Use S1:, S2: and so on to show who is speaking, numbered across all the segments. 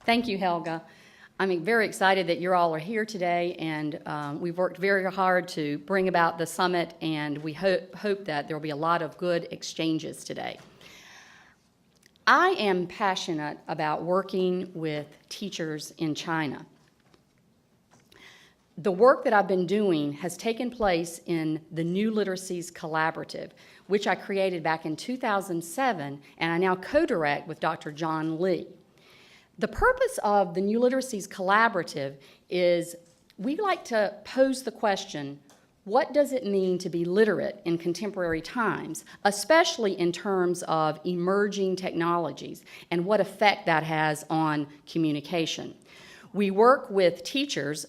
S1: Thank you, Helga. I'm very excited that you all are here today, and we've worked very hard to bring about the summit, and we hope that there will be a lot of good exchanges today. I am passionate about working with teachers in China. The work that I've been doing has taken place in the New Literacies Collaborative, which I created back in 2007, and I now co-direct with Dr. John Lee. The purpose of the New Literacies Collaborative is we like to pose the question, what does it mean to be literate in contemporary times, especially in terms of emerging technologies and what effect that has on communication? We work with teachers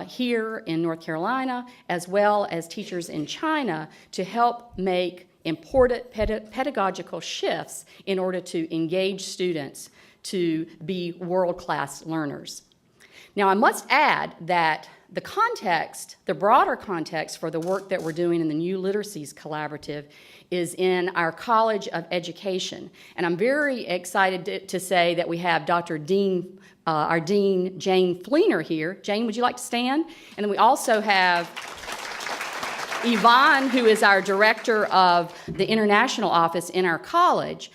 S1: here in North Carolina as well as teachers in China to help make important pedagogical shifts in order to engage students to be world-class learners. Now, I must add that the context, the broader context for the work that we're doing in the New Literacies Collaborative is in our College of Education. And I'm very excited to say that we have Dr. Dean, our Dean, Jane Fleener here. Jane, would you like to stand? And then we also have Yvonne, who is our Director of the International Office in our college.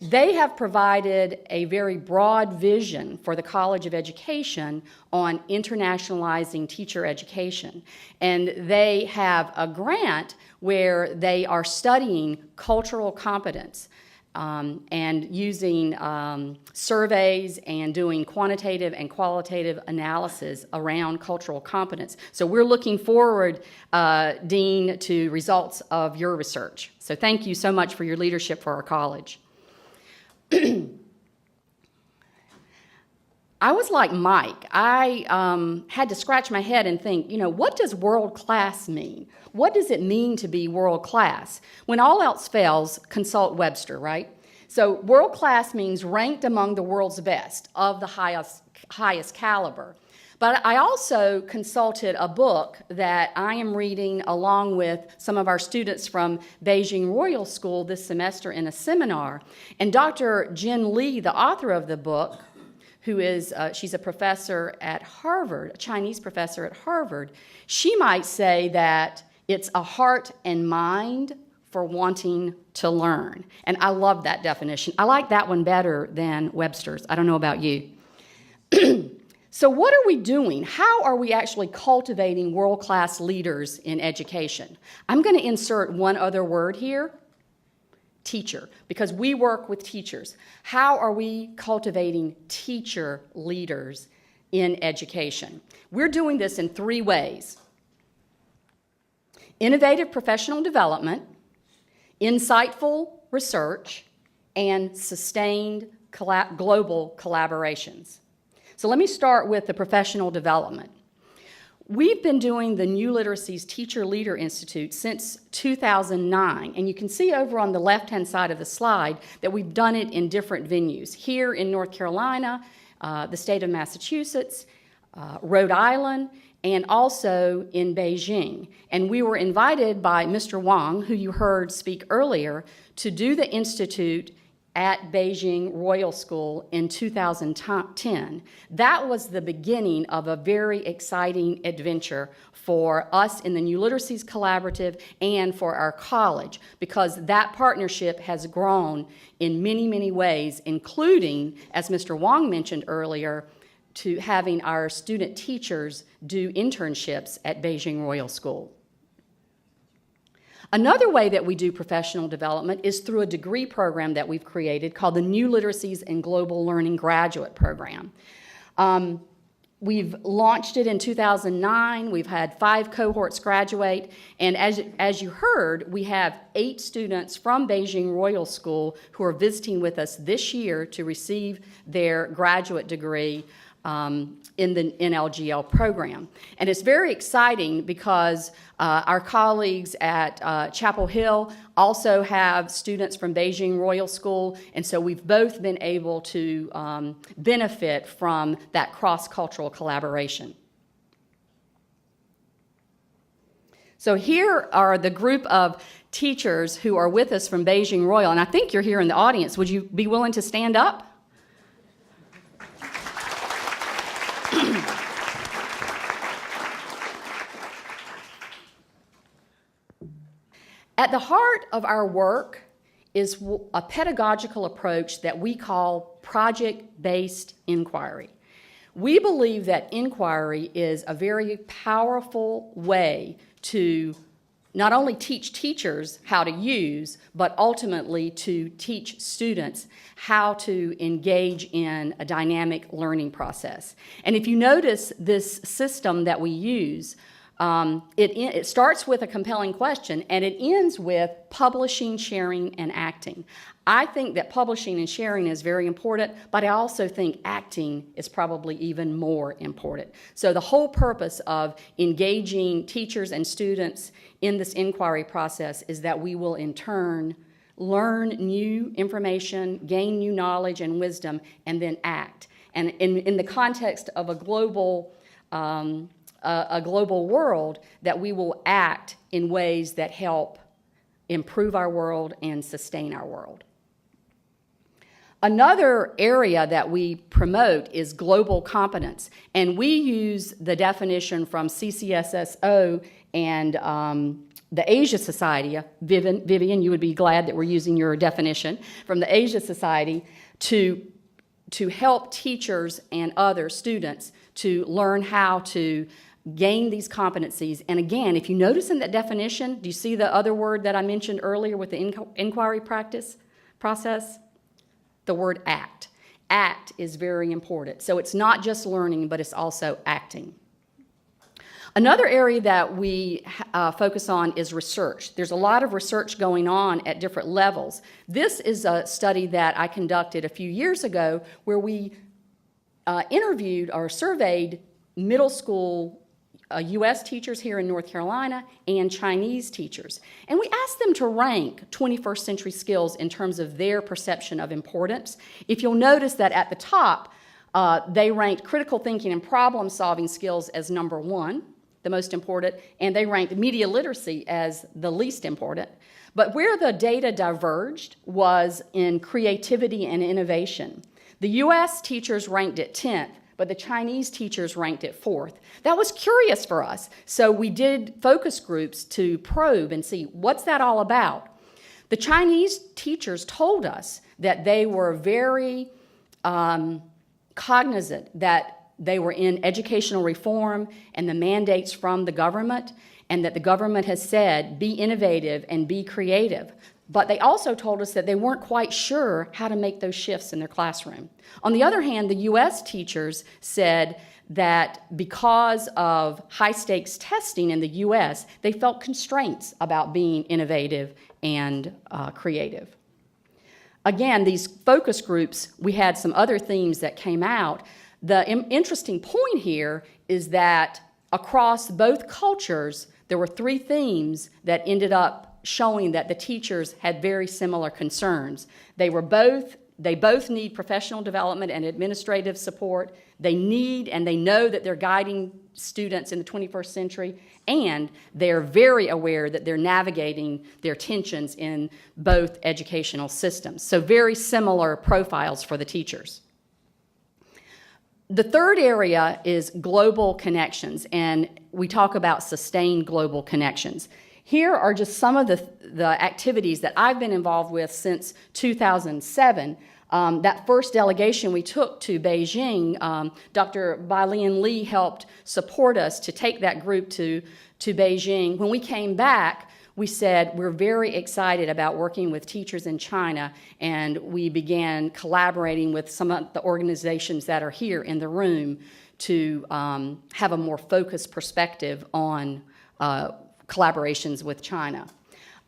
S1: They have provided a very broad vision for the College of Education on internationalizing teacher education. And they have a grant where they are studying cultural competence and using surveys and doing quantitative and qualitative analysis around cultural competence. So we're looking forward, Dean, to results of your research. So thank you so much for your leadership for our college. I was like Mike. I had to scratch my head and think, what does world-class mean? What does it mean to be world-class? When all else fails, consult Webster, right? So world-class means ranked among the world's best, of the highest caliber. But I also consulted a book that I am reading along with some of our students from Beijing Royal School this semester in a seminar. And Dr. Jin Lee, the author of the book, who is, she's a professor at Harvard, a Chinese professor at Harvard, she might say that it's a heart and mind for wanting to learn. And I love that definition. I like that one better than Webster's. I don't know about you. So what are we doing? How are we actually cultivating world-class leaders in education? I'm going to insert one other word here, teacher, because we work with teachers. How are we cultivating teacher leaders in education? We're doing this in 3 ways: innovative professional development, insightful research, and sustained global collaborations. So let me start with the professional development. We've been doing the New Literacies Teacher Leader Institute since 2009, and you can see over on the left-hand side of the slide that we've done it in different venues. Here in North Carolina, the state of Massachusetts, Rhode Island, and also in Beijing. And we were invited by Mr. Wang, who you heard speak earlier, to do the institute at Beijing Royal School in 2010. That was the beginning of a very exciting adventure for us in the New Literacies Collaborative and for our college, because that partnership has grown in many, many ways, including, as Mr. Wang mentioned earlier, to having our student teachers do internships at Beijing Royal School. Another way that we do professional development is through a degree program that we've created called the New Literacies and Global Learning Graduate Program. We've launched it in 2009. We've had 5 cohorts graduate, and as you heard, we have 8 students from Beijing Royal School who are visiting with us this year to receive their graduate degree in the NLGL program. And it's very exciting because our colleagues at Chapel Hill also have students from Beijing Royal School, and so we've both been able to benefit from that cross-cultural collaboration. So here are the group of teachers who are with us from Beijing Royal, and I think you're here in the audience. Would you be willing to stand up? At the heart of our work is a pedagogical approach that we call project-based inquiry. We believe that inquiry is a very powerful way to not only teach teachers how to use, but ultimately to teach students how to engage in a dynamic learning process. And if you notice this system that we use, it starts with a compelling question and it ends with publishing, sharing, and acting. I think that publishing and sharing is very important, but I also think acting is probably even more important. So the whole purpose of engaging teachers and students in this inquiry process is that we will in turn learn new information, gain new knowledge and wisdom, and then act. And in the context of a global world, that we will act in ways that help improve our world and sustain our world. Another area that we promote is global competence, and we use the definition from CCSSO and the Asia Society. Vivian, you would be glad that we're using your definition from the Asia Society to help teachers and other students to learn how to gain these competencies. And again, if you notice in that definition, do you see the other word that I mentioned earlier with the inquiry process? The word act. Act is very important. So it's not just learning, but it's also acting. Another area that we focus on is research. There's a lot of research going on at different levels. This is a study that I conducted a few years ago where we interviewed or surveyed middle school U.S. teachers here in North Carolina and Chinese teachers. And we asked them to rank 21st century skills in terms of their perception of importance. If you'll notice that at the top, they ranked critical thinking and problem-solving skills as number one, the most important, and they ranked media literacy as the least important. But where the data diverged was in creativity and innovation. The U.S. teachers ranked it 10th, but the Chinese teachers ranked it 4th. That was curious for us, so we did focus groups to probe and see what's that all about. The Chinese teachers told us that they were very cognizant that they were in educational reform and the mandates from the government, and that the government has said, be innovative and be creative. But they also told us that they weren't quite sure how to make those shifts in their classroom. On the other hand, the U.S. teachers said that because of high-stakes testing in the U.S., they felt constraints about being innovative and creative. Again, these focus groups, we had some other themes that came out. The interesting point here is that across both cultures, there were 3 themes that ended up showing that the teachers had very similar concerns. They both need professional development and administrative support. They need and they know that they're guiding students in the 21st century, and they're very aware that they're navigating their tensions in both educational systems. So very similar profiles for the teachers. The third area is global connections, and we talk about sustained global connections. Here are just some of the activities that I've been involved with since 2007. That first delegation we took to Beijing, Dr. Bai-Lian Li helped support us to take that group to Beijing. When we came back, we said we're very excited about working with teachers in China, and we began collaborating with some of the organizations that are here in the room to have a more focused perspective on collaborations with China.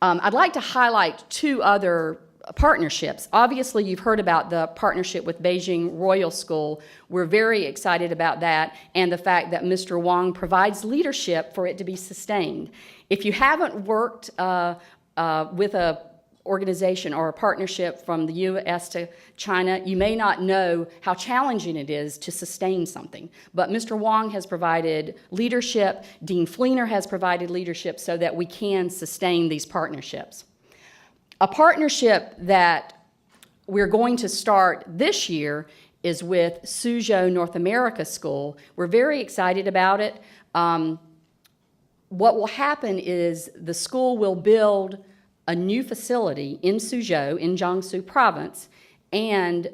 S1: I'd like to highlight 2 other partnerships. Obviously, you've heard about the partnership with Beijing Royal School. We're very excited about that, and the fact that Mr. Wang provides leadership for it to be sustained. If you haven't worked with an organization or a partnership from the U.S. to China, you may not know how challenging it is to sustain something. But Mr. Wang has provided leadership, Dean Fleener has provided leadership so that we can sustain these partnerships. A partnership that we're going to start this year is with Suzhou North America School. We're very excited about it. What will happen is the school will build a new facility in Suzhou in Jiangsu province, and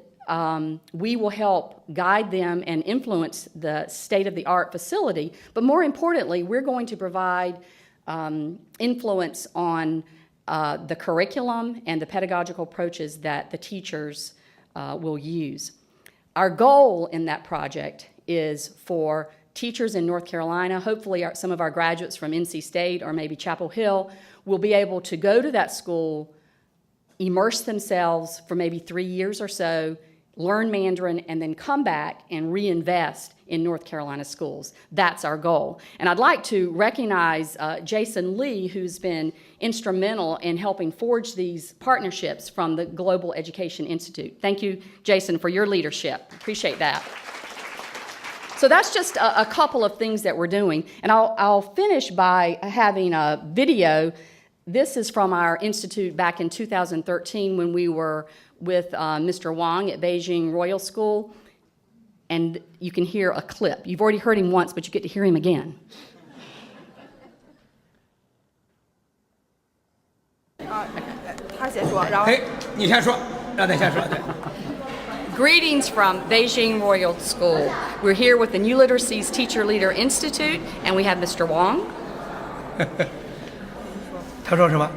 S1: we will help guide them and influence the state-of-the-art facility. But more importantly, we're going to provide influence on the curriculum and the pedagogical approaches that the teachers will use. Our goal in that project is for teachers in North Carolina, hopefully some of our graduates from NC State or maybe Chapel Hill, will be able to go to that school, immerse themselves for maybe 3 years or so, learn Mandarin, and then come back and reinvest in North Carolina schools. That's our goal. And I'd like to recognize Jason Lee, who's been instrumental in helping forge these partnerships from the Global Education Institute. Thank you, Jason, for your leadership. Appreciate that. So that's just a couple of things that we're doing. And I'll finish by having a video. This is from our institute back in 2013 when we were with Mr. Wang at Beijing Royal School. And you can hear a clip. You've already heard him once, but you get to hear him again. Greetings from Beijing Royal School. We're here with the New Literacies Teacher Leader Institute, and we have Mr. Wang.
S2: 他说什么？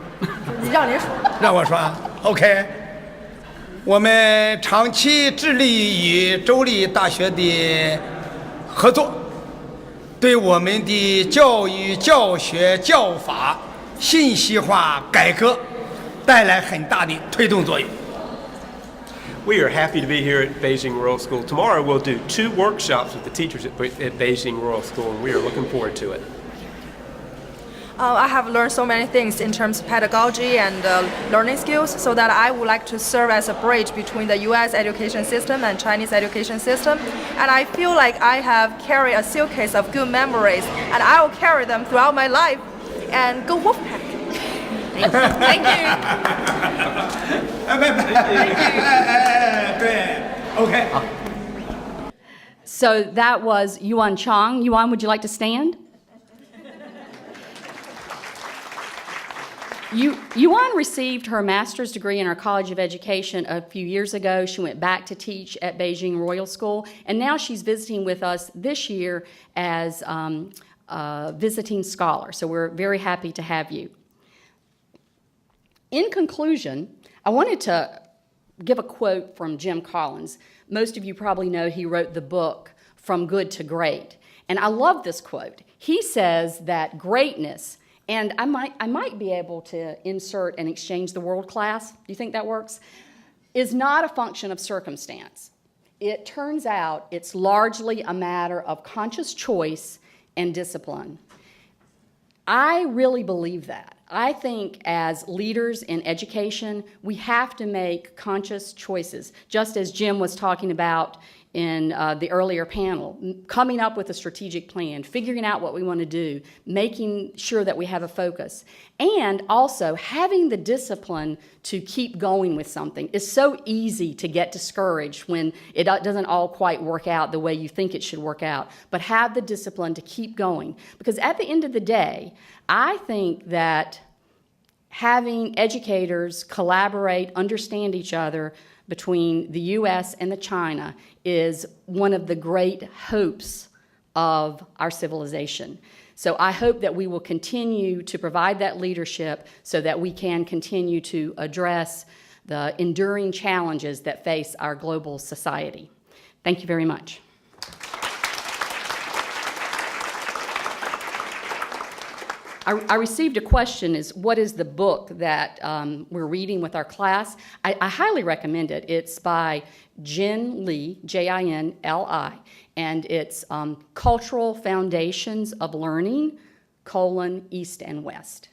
S2: 让您说。让我说啊 ，OK。我们长期致力于州立大学的合作，对我们的教育、教学、教法信息化改革带来很大的推动作用。
S3: We are happy to be here at Beijing Royal School. Tomorrow we'll do 2 workshops with the teachers at Beijing Royal School, and we are looking forward to it.
S4: I have learned so many things in terms of pedagogy and learning skills, so that I would like to serve as a bridge between the U.S. education system and Chinese education system. And I feel like I have carried a suitcase of good memories, and I will carry them throughout my life. And go Wolfpack! Thank you.
S2: OK.
S1: So that was Yuan Chang. Yuan, would you like to stand? Yuan received her master's degree in our College of Education a few years ago. She went back to teach at Beijing Royal School, and now she's visiting with us this year as a visiting scholar. So we're very happy to have you. In conclusion, I wanted to give a quote from Jim Collins. Most of you probably know he wrote the book From Good to Great. And I love this quote. He says that greatness, and I might be able to insert and exchange the world class, do you think that works? Is not a function of circumstance. It turns out it's largely a matter of conscious choice and discipline. I really believe that. I think as leaders in education, we have to make conscious choices, just as Jim was talking about in the earlier panel, coming up with a strategic plan, figuring out what we want to do, making sure that we have a focus, and also having the discipline to keep going with something. It's so easy to get discouraged when it doesn't all quite work out the way you think it should work out, but have the discipline to keep going. Because at the end of the day, I think that having educators collaborate, understand each other, between the U.S. and the China is one of the great hopes of our civilization. So I hope that we will continue to provide that leadership so that we can continue to address the enduring challenges that face our global society. Thank you very much. I received a question, is what is the book that we're reading with our class? I highly recommend it. It's by Jin Lee, Jinli, and it's Cultural Foundations of Learning, East and West.